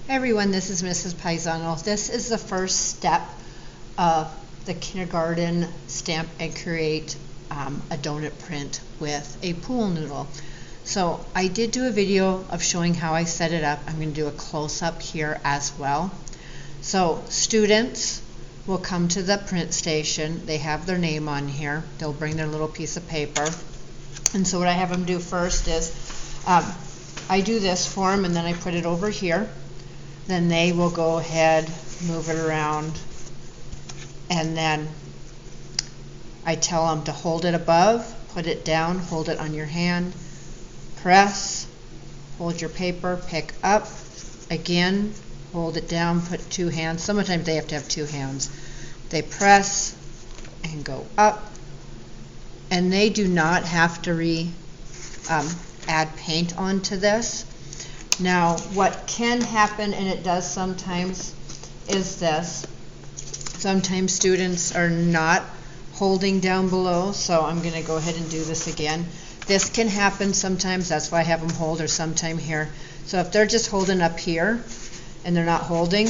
Hey everyone, this is Mrs. Paisano. This is the first step of the kindergarten stamp and create a donut print with a pool noodle. So I did do a video of showing how I set it up. I'm going to do a close-up here as well. So students will come to the print station. They have their name on here. They'll bring their little piece of paper. And so what I have them do first is I do this for them and then I put it over here. Then they will go ahead, move it around, and then I tell them to hold it above, put it down, hold it on your hand, press, hold your paper, pick up, again, hold it down, put two hands. Sometimes they have to have two hands. They press and go up, and they do not have to add paint onto this. Now, what can happen, and it does sometimes, is this. Sometimes students are not holding down below, so I'm going to go ahead and do this again. This can happen sometimes, that's why I have them hold, or sometime here. So if they're just holding up here, and they're not holding,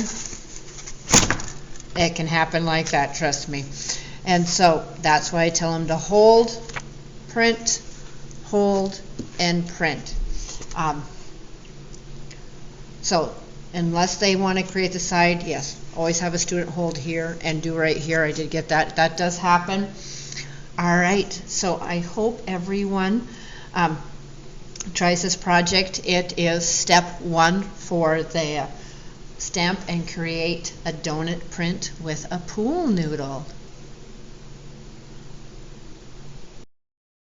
it can happen like that, trust me. And so that's why I tell them to hold, print, hold, and print. So unless they want to create the side, yes, always have a student hold here and do right here. I did get that. That does happen. All right, so I hope everyone tries this project. It is step 1 for the stamp and create a donut print with a pool noodle.